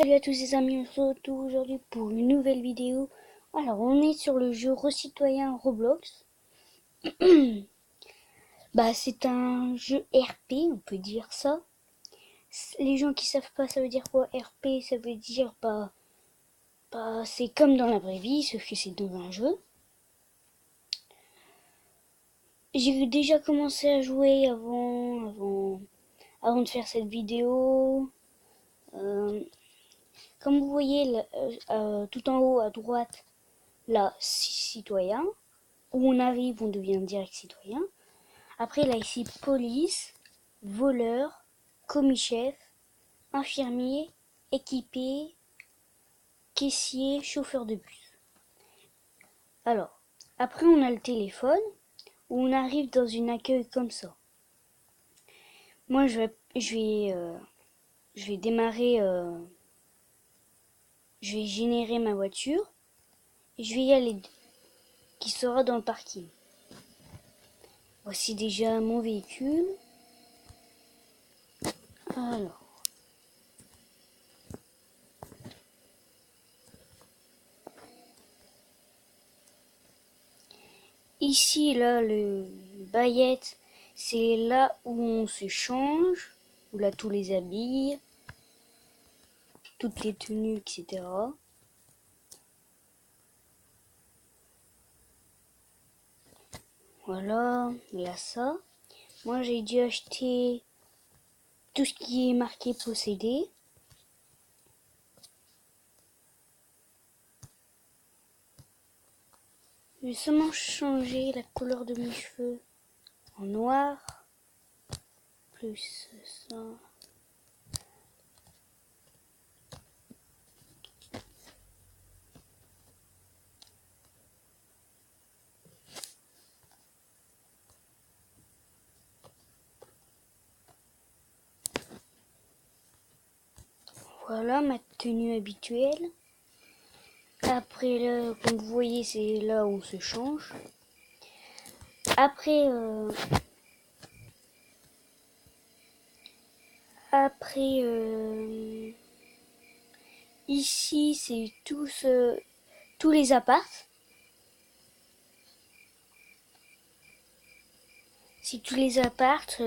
Salut à tous les amis, on se retrouve aujourd'hui pour une nouvelle vidéo. Alors on est sur le jeu Recitoyen Roblox. C'est un jeu RP, on peut dire ça. Les gens qui savent pas ça veut dire quoi RP, ça veut dire c'est comme dans la vraie vie, sauf que c'est dans un jeu. J'ai déjà commencé à jouer avant de faire cette vidéo. Comme vous voyez tout en haut à droite, là, citoyen. Où on arrive, on devient direct citoyen. Après, là, ici, police, voleur, commis-chef, infirmier, équipier, caissier, chauffeur de bus. Alors, après, on a le téléphone, où on arrive dans une accueil comme ça. Moi, je vais démarrer, je vais générer ma voiture, et je vais y aller, qui sera dans le parking. Voici déjà mon véhicule. Alors, ici, là, le baillette, c'est là où on se change, où là, tous les habits, toutes les tenues, etc. Voilà, là, ça. Moi, j'ai dû acheter tout ce qui est marqué posséder. Je vais seulement changer la couleur de mes cheveux en noir, plus ça. Voilà ma tenue habituelle. Après, là, comme vous voyez, c'est là où on se change. Après, ici, c'est tous les apparts. C'est tous les apparts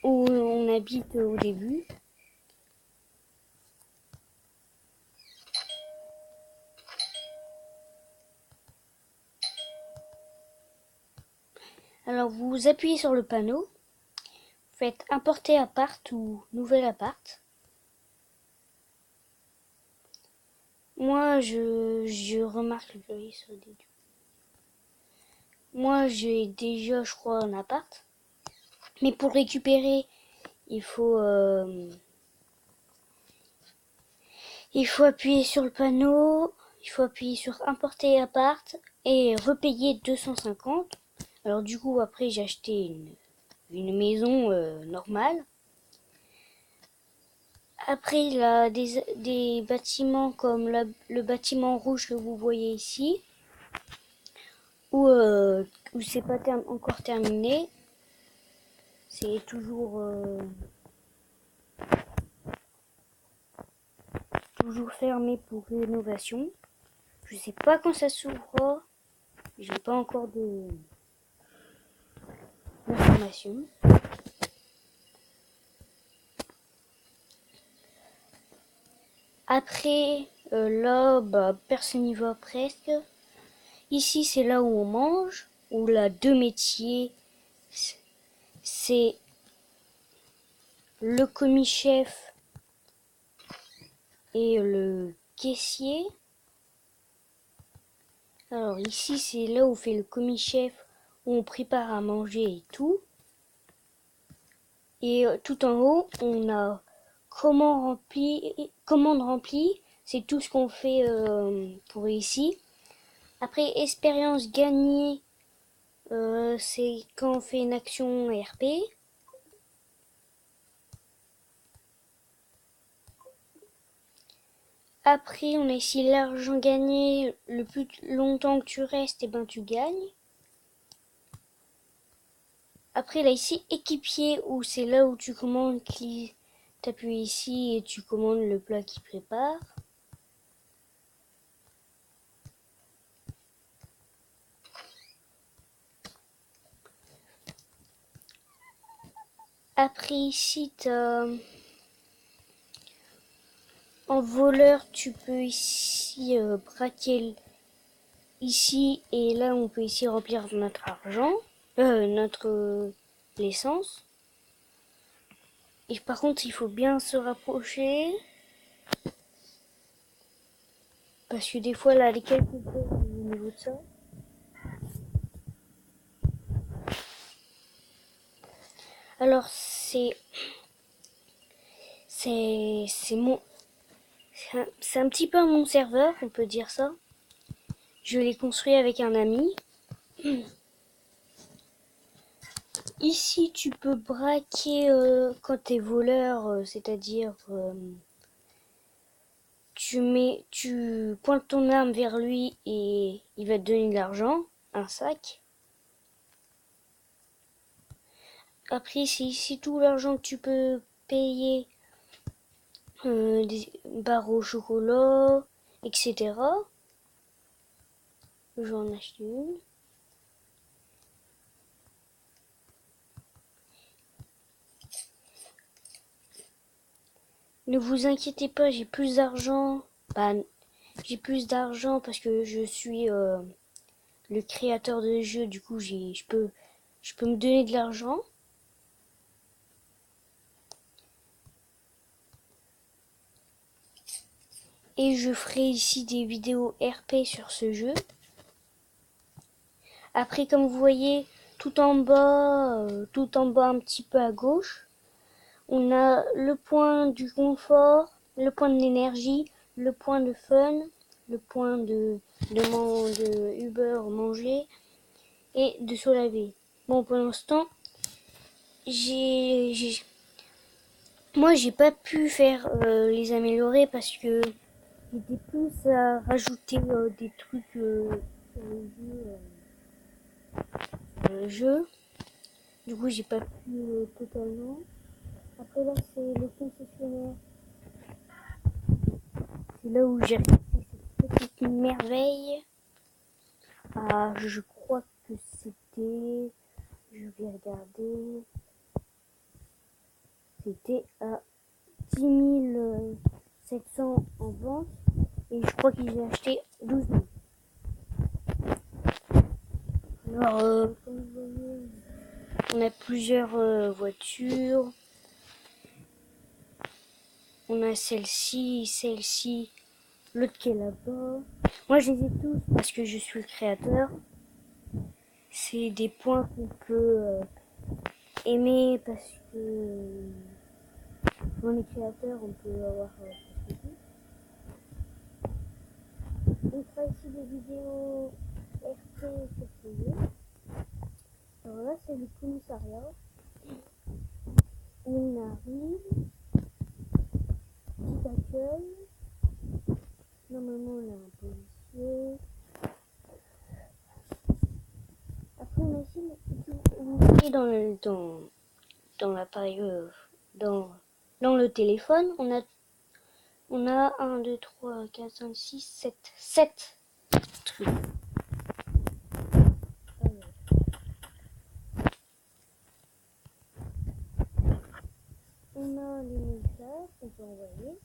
où on habite au début. Alors, vous appuyez sur le panneau. Faites importer appart ou nouvel appart. Moi, je remarque le joli sur des. Moi, j'ai déjà, je crois, un appart. Mais pour le récupérer, il faut, il faut appuyer sur le panneau. Il faut appuyer sur importer appart et repayer 250. Alors du coup, après, j'ai acheté une maison normale. Après, il y a des bâtiments comme le bâtiment rouge que vous voyez ici, où c'est pas encore terminé. C'est toujours fermé pour rénovation. Je sais pas quand ça s'ouvrira. J'ai pas encore d'informations. Après, là, personne n'y va presque. Ici, c'est là où on mange, où là, deux métiers. C'est le commis-chef et le caissier. Alors ici, c'est là où fait le commis-chef, où on prépare à manger et tout. Et tout en haut, on a commande remplie. C'est tout ce qu'on fait pour ici. Après, expérience gagnée, c'est quand on fait une action RP. Après, on a ici l'argent gagné. Le plus longtemps que tu restes, et ben tu gagnes. Après, là ici, équipier, où c'est là où tu commandes T'appuies ici et tu commandes le plat qui prépare. Après ici, en voleur, tu peux ici braquer ici et là on peut ici remplir notre argent, notre l'essence. Et par contre, il faut bien se rapprocher parce que des fois là, les quelques heures au niveau de ça. Alors c'est mon c'est un petit peu mon serveur, on peut dire ça. Je l'ai construit avec un ami. Ici, tu peux braquer quand t'es voleur, c'est-à-dire tu pointes ton arme vers lui et il va te donner de l'argent, un sac. Après, c'est ici tout l'argent que tu peux payer, des barres au chocolat, etc. Je vais en acheter une. Ne vous inquiétez pas, j'ai plus d'argent. Bah, j'ai plus d'argent parce que je suis le créateur de jeu. Du coup, je peux me donner de l'argent. Et je ferai ici des vidéos RP sur ce jeu. Après, comme vous voyez, tout en bas un petit peu à gauche, on a le point du confort, le point de l'énergie, le point de fun, le point de Uber manger et de se laver. Bon, pour l'instant, moi j'ai pas pu faire les améliorer parce que j'étais plus à rajouter des trucs sur le jeu. Du coup, j'ai pas pu totalement. Après là, c'est le concessionnaire. C'est là où j'ai acheté cette petite merveille. Ah, je crois que c'était... Je vais regarder. C'était à 10 700 en vente. Et je crois qu'il a acheté 12 000. Alors, comme vous voyez, on a plusieurs voitures. On a celle-ci, l'autre qui est là-bas. Moi, je les ai tous parce que je suis le créateur. C'est des points qu'on peut aimer parce que dans les créateurs, on peut avoir presque tout. On fera ici des vidéos RP sur ce jeu. Alors là, c'est le commissariat. On arrive, petit accueil. Normalement, on a un policier. Après, on a aussi dans l'appareil, dans le téléphone, on a 1, 2, 3, 4, 5, 6, 7 trucs. On a les messages qu'on peut envoyer.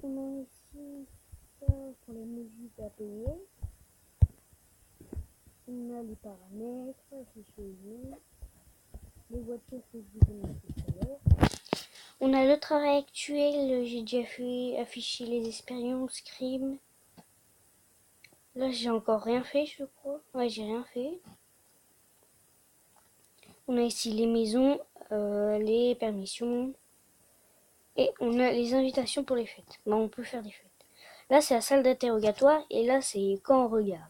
On a ici ça pour les musiques à payer. On a les paramètres, les voitures que je vous ai montrées tout à l'heure. On a le travail actuel, j'ai déjà fait afficher les expériences, crimes. Là, j'ai encore rien fait, je crois. Ouais, j'ai rien fait. On a ici les maisons, les permissions. Et on a les invitations pour les fêtes. Ben, on peut faire des fêtes. Là, c'est la salle d'interrogatoire. Et là, c'est quand on regarde.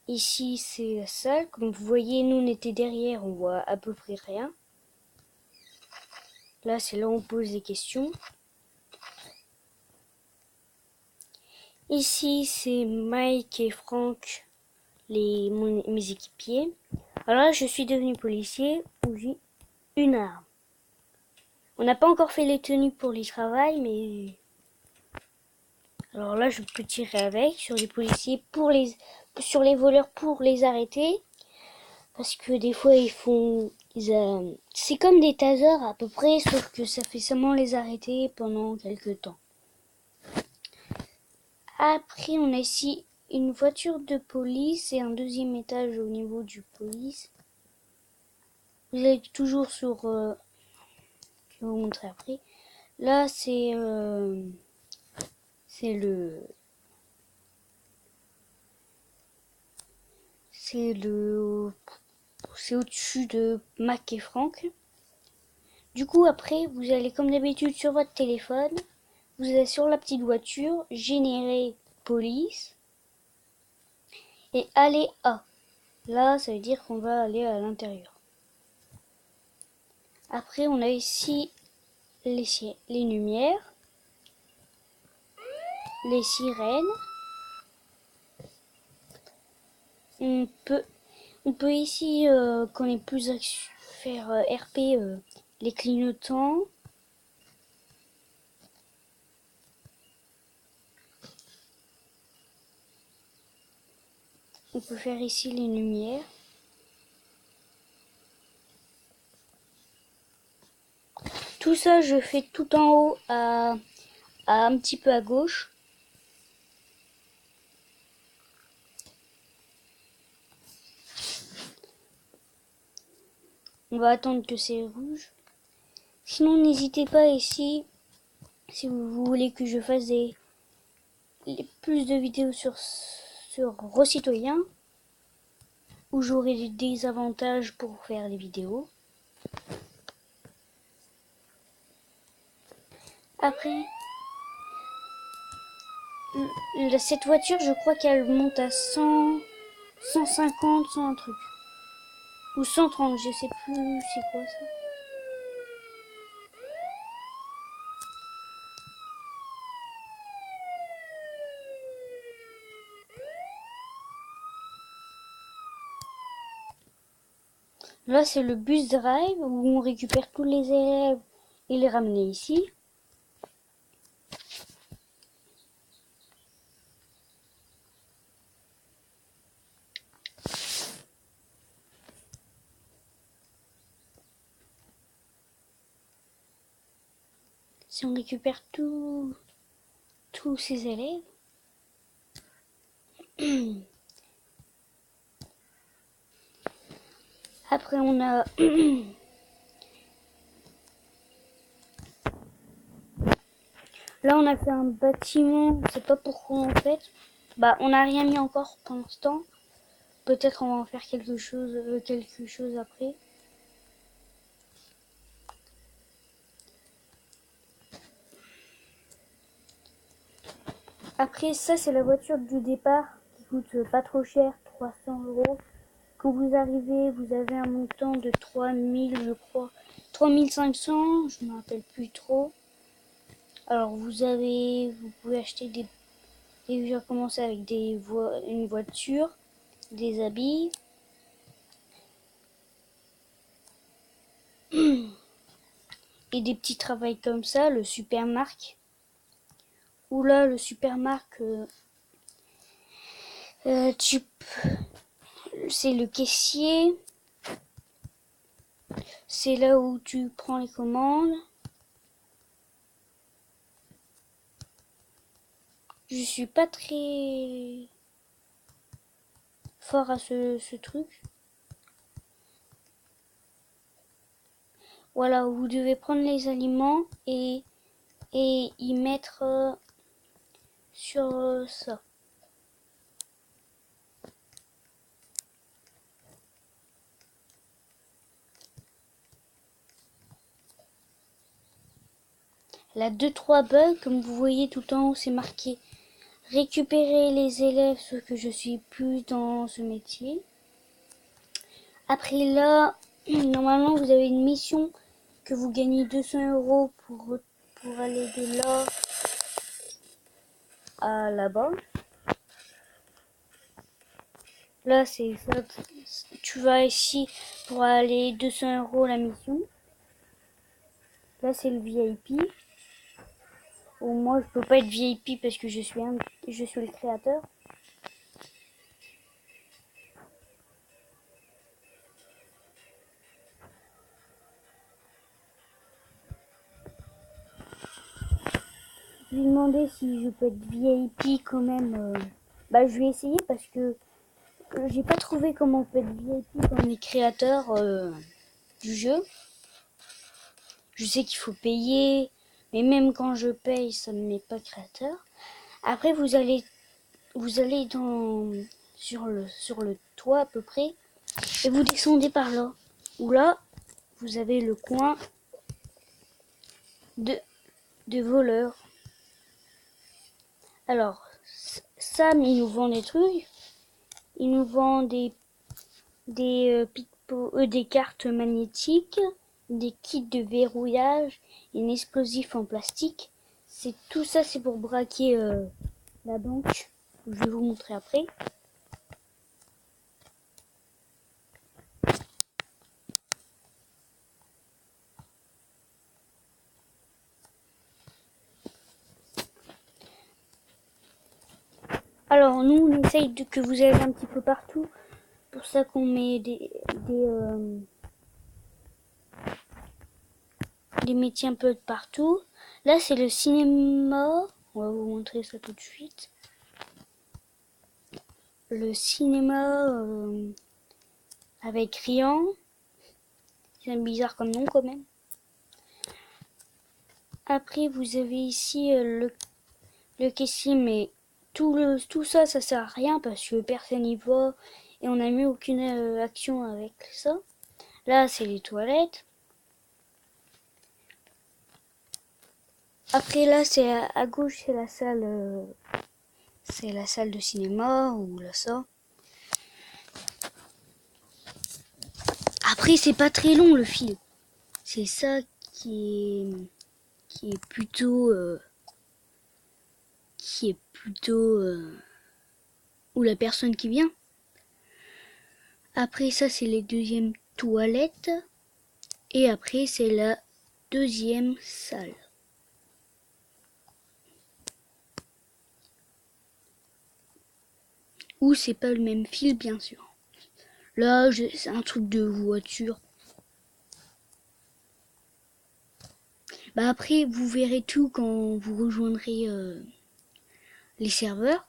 Ici, c'est la salle. Comme vous voyez, nous, on était derrière. On voit à peu près rien. Là, c'est là où on pose des questions. Ici, c'est Mike et Franck, mes équipiers. Alors là, je suis devenu policier où j'ai une arme. On n'a pas encore fait les tenues pour les travails, mais... Alors là, je peux tirer avec sur les policiers, sur les voleurs pour les arrêter. Parce que des fois, c'est comme des tasers à peu près, sauf que ça fait seulement les arrêter pendant quelques temps. Après, on a ici une voiture de police et un deuxième étage au niveau du police. Vous êtes toujours sur... je vais vous montrer après. Là, c'est le... C'est au-dessus de Mac et Franck. Du coup, après, vous allez comme d'habitude sur votre téléphone. Vous allez sur la petite voiture, générer police. Et aller à. Là, ça veut dire qu'on va aller à l'intérieur. Après, on a ici les lumières, les sirènes. On peut ici, quand on est plus faire RP, les clignotants. On peut faire ici les lumières. Tout ça, je fais tout en haut à un petit peu à gauche. On va attendre que c'est rouge. Sinon, n'hésitez pas ici, si vous voulez que je fasse plus de vidéos sur Recitoyen, où j'aurai des avantages pour faire des vidéos. Après, cette voiture, je crois qu'elle monte à 100, 150, 100 un truc. Ou 130, je sais plus c'est quoi ça. Là, c'est le bus drive où on récupère tous les élèves et les ramener ici. Si on récupère tous ces élèves. Après, on a... Là, on a fait un bâtiment, je sais pas pourquoi en fait. Bah, on n'a rien mis encore pour l'instant. Peut-être on va en faire quelque chose après. Après, ça, c'est la voiture du départ qui coûte pas trop cher, 300 €. Quand vous arrivez, vous avez un montant de 3000, je crois. 3500, je ne me rappelle plus trop. Alors, vous pouvez acheter des... Déjà commencer avec une voiture, des habits. Et des petits travails comme ça, le supermarché. Ou là, le supermarché, c'est le caissier. C'est là où tu prends les commandes. Je suis pas très fort à ce truc. Voilà, vous devez prendre les aliments et y mettre sur ça. La 2-3 bugs, comme vous voyez tout en haut, c'est marqué récupérer les élèves, ce que je suis plus dans ce métier. Après là, normalement vous avez une mission que vous gagnez 200 € pour aller de là à là-bas. Là, c'est ça. Tu vas ici pour aller 200 € la mission. Là, c'est le VIP. Ou moi, je peux pas être VIP parce que je suis le créateur. Je lui ai demandé si je peux être VIP quand même. Bah, je vais essayer parce que j'ai pas trouvé comment on peut être VIP comme les créateurs du jeu. Je sais qu'il faut payer, mais même quand je paye, ça ne met pas créateur. Après, vous allez sur le toit à peu près, et vous descendez par là. Où là, vous avez le coin de voleurs. Alors, Sam, il nous vend des trucs. Il nous vend des cartes magnétiques, des kits de verrouillage, un explosif en plastique. C'est tout ça, c'est pour braquer la banque. Je vais vous montrer après. Alors nous, on essaye que vous ayez un petit peu partout. Pour ça qu'on met des métiers un peu de partout. Là, c'est le cinéma. On va vous montrer ça tout de suite. Le cinéma avec Rian. C'est bizarre comme nom quand même. Après, vous avez ici le caissier, mais tout ça, ça sert à rien parce que personne n'y va et on n'a mis aucune action avec ça. Là, c'est les toilettes. Après, là, c'est à gauche, c'est la salle de cinéma ou là ça. Après, c'est pas très long le film. C'est ça qui est plutôt ou la personne qui vient. Après ça, c'est les deuxièmes toilettes. Et après, c'est la deuxième salle. Ou c'est pas le même fil, bien sûr. Là, c'est un truc de voiture. Bah après, vous verrez tout quand vous rejoindrez les serveurs.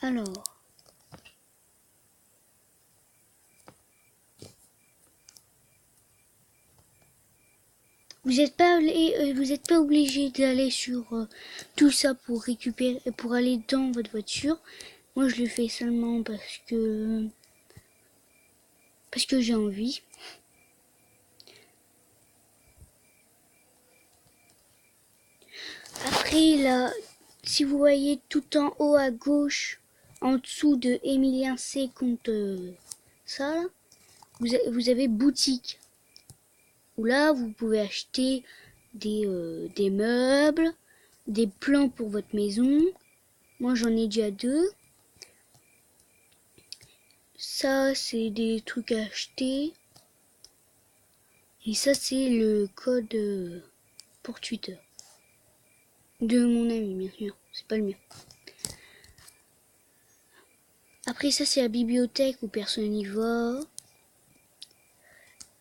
Alors, vous n'êtes pas obligé d'aller sur tout ça pour récupérer, pour aller dans votre voiture. Moi, je le fais seulement parce que j'ai envie. Après, là, si vous voyez tout en haut à gauche, en dessous de Emilien C compte ça, là, vous avez boutique. Où là, vous pouvez acheter des meubles, des plans pour votre maison. Moi, j'en ai déjà 2. Ça, c'est des trucs à acheter. Et ça, c'est le code pour Twitter. De mon ami, bien sûr. C'est pas le mien. Après, ça, c'est la bibliothèque où personne n'y va.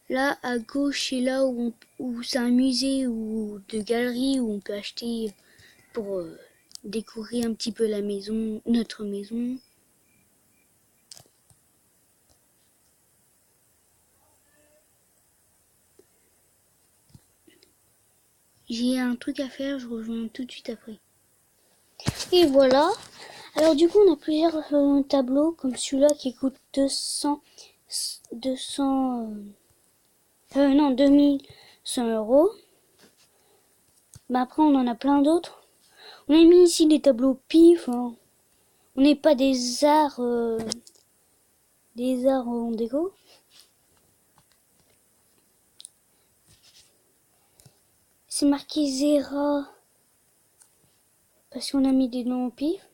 Là, à gauche, c'est là où c'est un musée ou de galerie où on peut acheter pour décorer un petit peu la maison, notre maison. J'ai un truc à faire, je rejoins tout de suite après. Et voilà. Alors du coup, on a plusieurs tableaux comme celui-là qui coûte 2100 €. Mais après, on en a plein d'autres. On a mis ici des tableaux pif. Hein. On n'est pas des arts en déco. C'est marqué Zera parce qu'on a mis des noms au pif.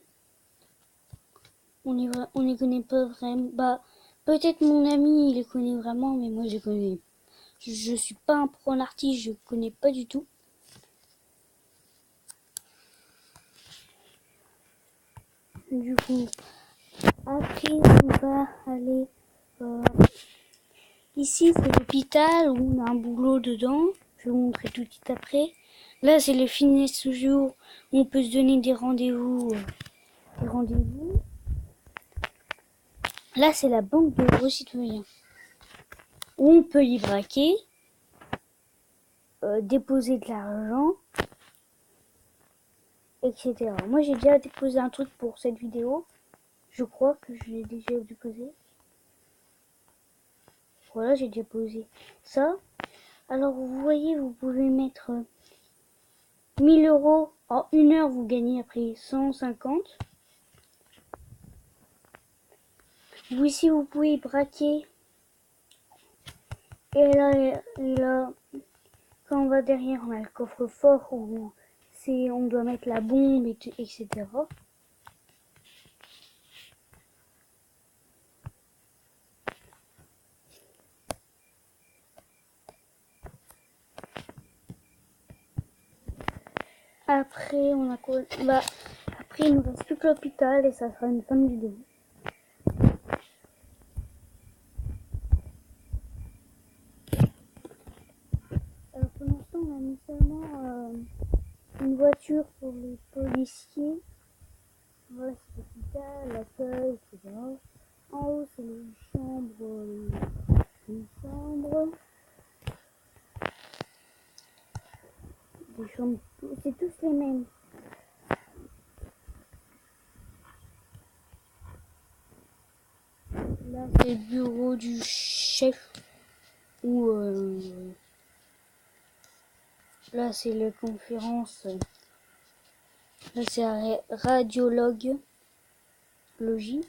On les connaît pas vraiment. Bah, peut-être mon ami il les connaît vraiment, mais moi je les connais. Je suis pas un pro en artiste, je connais pas du tout. Du coup, après on va aller ici, c'est l'hôpital où on a un boulot dedans. Je vais vous montrer tout de suite après. Là, c'est le fitness jour où on peut se donner des rendez-vous. Là, c'est la banque de gros citoyens où on peut y braquer, déposer de l'argent, etc. Moi, j'ai déjà déposé un truc pour cette vidéo. Je crois que je l'ai déjà déposé. Voilà, j'ai déjà posé ça. Alors, vous voyez, vous pouvez mettre 1000 euros. En 1 heure, vous gagnez après 150. Vous ici, vous pouvez braquer. Et là, quand on va derrière, on a le coffre-fort où on doit mettre la bombe, etc. Après, on a quoi? Bah, après, il nous reste plus que l'hôpital et ça sera une fin de vidéo. Alors, pour l'instant, on a mis seulement une voiture pour les policiers. Voilà, c'est l'hôpital, l'accueil, etc. En haut, c'est les chambres. Des chambres, c'est tous les mêmes. Là, c'est le bureau du chef. Ou là, c'est la conférence. Là, c'est la radiologue. Logie.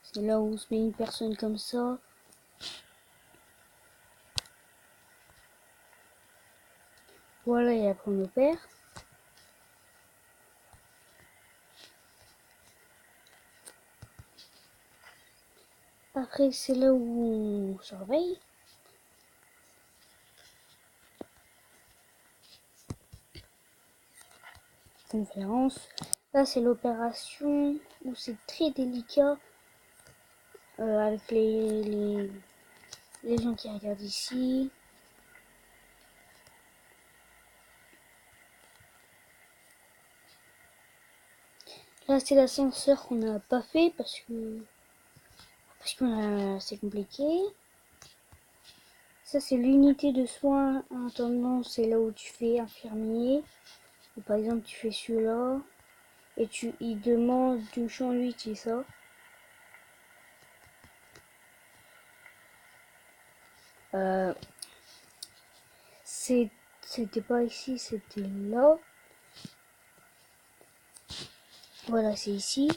C'est là où on se met une personne comme ça. Voilà, et après on opère. Après, c'est là où on surveille. Conférence. Là, c'est l'opération où c'est très délicat avec les gens qui regardent ici. Là, c'est l'ascenseur qu'on n'a pas fait parce que c'est compliqué. Ça, c'est l'unité de soins intendant, c'est là où tu fais infirmier. Ou par exemple, tu fais celui-là. Et il demande du conduite, c'est ça. C'était pas ici, c'était là. Voilà, c'est ici.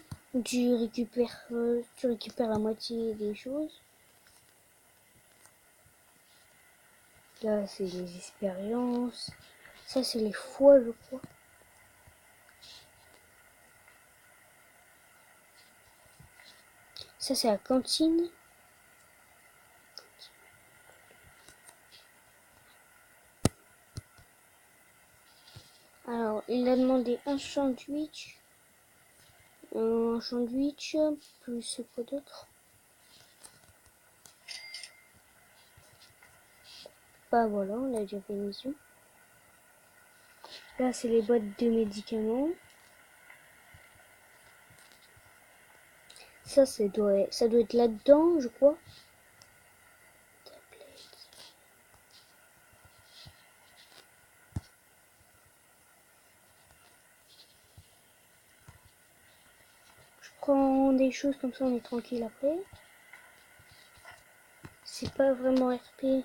Tu récupères la moitié des choses. Là, c'est les expériences. Ça, c'est les foies, je crois. Ça, c'est la cantine. Alors, il a demandé un sandwich. Plus quoi d'autre? Bah voilà, on a déjà fait une mission. Là, c'est les boîtes de médicaments. Ça doit être là-dedans, je crois. Je prends des choses comme ça, on est tranquille après. C'est pas vraiment RP,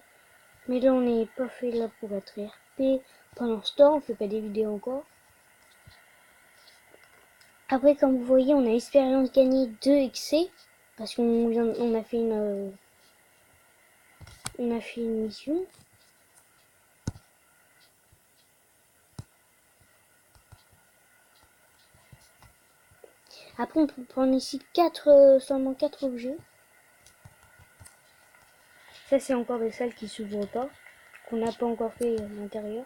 mais là on n'est pas fait là pour être RP. Pendant ce temps, on fait pas des vidéos encore. Après, comme vous voyez, on a expérience gagnée 2 excès parce qu'on a fait une mission. Après, on peut prendre ici seulement 4 objets. Ça, c'est encore des salles qui s'ouvrent pas, qu'on n'a pas encore fait à l'intérieur.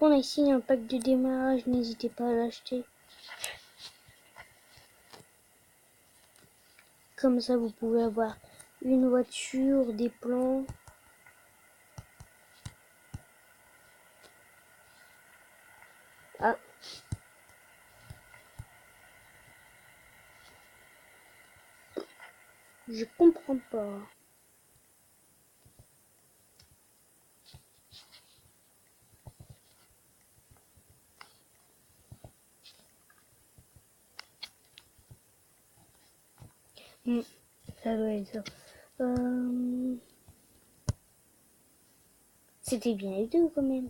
On a ici un pack de démarrage, n'hésitez pas à l'acheter. Comme ça, vous pouvez avoir une voiture, des plans. Ah. Je comprends pas. Ça doit être ça. C'était bien les deux quand même.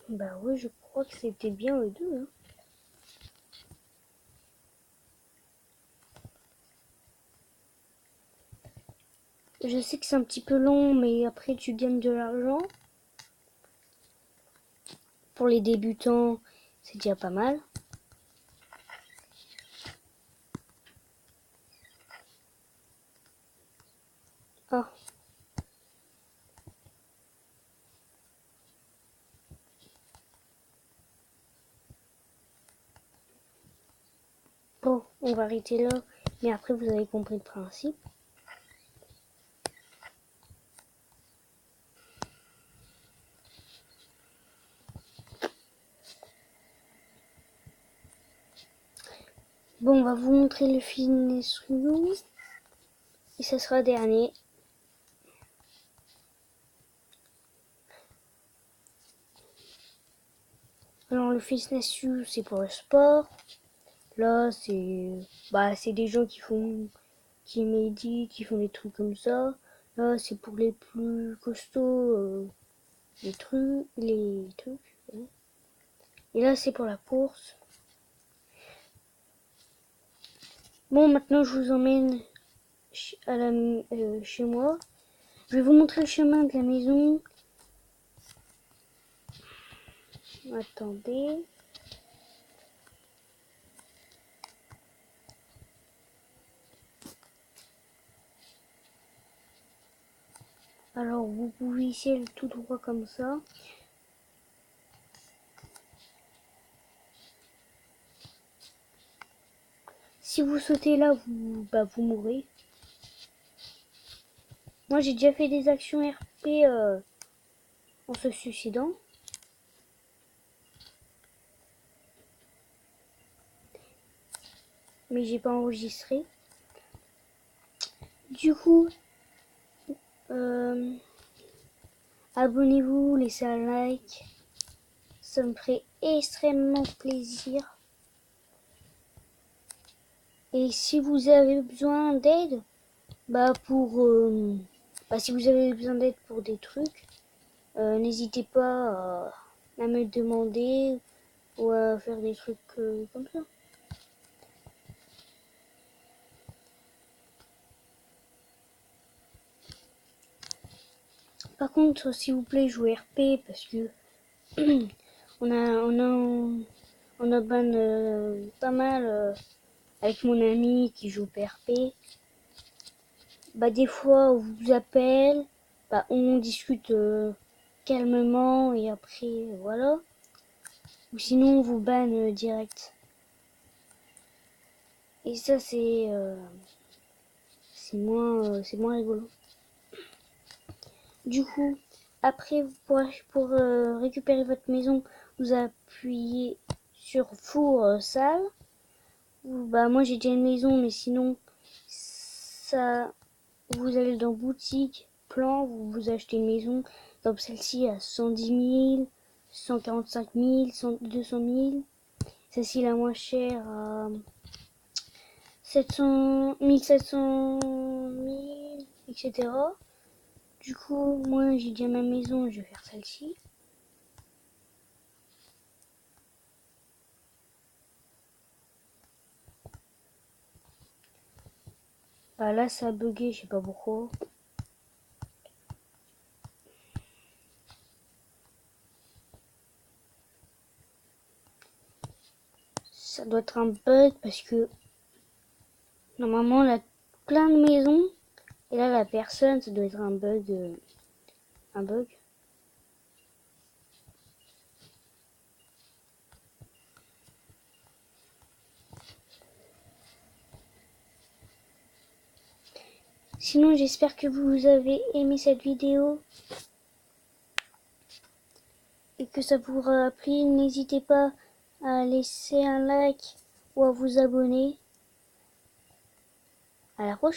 Bah ouais, je crois que c'était bien les deux. Hein. Je sais que c'est un petit peu long, mais après tu gagnes de l'argent. Pour les débutants, c'est déjà pas mal. Ah. Bon, on va arrêter là. Mais après, vous avez compris le principe. Bon, on va vous montrer le fitness room. Et ça sera dernier. Alors, le fitness room, c'est pour le sport. Là, c'est des gens qui méditent, qui font des trucs comme ça. Là, c'est pour les plus costauds, les trucs. Ouais. Et là, c'est pour la course. Bon, maintenant, je vous emmène chez moi. Je vais vous montrer le chemin de la maison. Attendez. Alors, vous pouvez ici aller tout droit comme ça. Si vous sautez là, vous mourrez. Moi, j'ai déjà fait des actions RP en se suicidant. Mais j'ai pas enregistré. Du coup, abonnez-vous, laissez un like. Ça me ferait extrêmement plaisir. Et si vous avez besoin d'aide, si vous avez besoin d'aide pour des trucs, n'hésitez pas à me demander ou à faire des trucs comme ça. Par contre, s'il vous plaît, jouez RP parce que on a pas mal avec mon ami qui joue PRP. Des fois, on vous appelle, on discute calmement et après, voilà. Ou sinon, on vous banne direct. Et ça, c'est moins rigolo. Du coup, après, pour récupérer votre maison, vous appuyez sur four salle. Moi j'ai déjà une maison, mais sinon, ça, vous allez dans boutique, plan, vous achetez une maison, comme celle-ci à 110 000, 145 000, 200 000. Celle-ci la moins chère à 700, 1700 000, etc. Du coup, moi j'ai déjà ma maison, je vais faire celle-ci. Là ça a bugué, je sais pas pourquoi. Ça doit être un bug parce que normalement on a plein de maisons et là la personne, ça doit être un bug. Un bug. Sinon j'espère que vous avez aimé cette vidéo et que ça vous aura plu. N'hésitez pas à laisser un like ou à vous abonner. À la prochaine.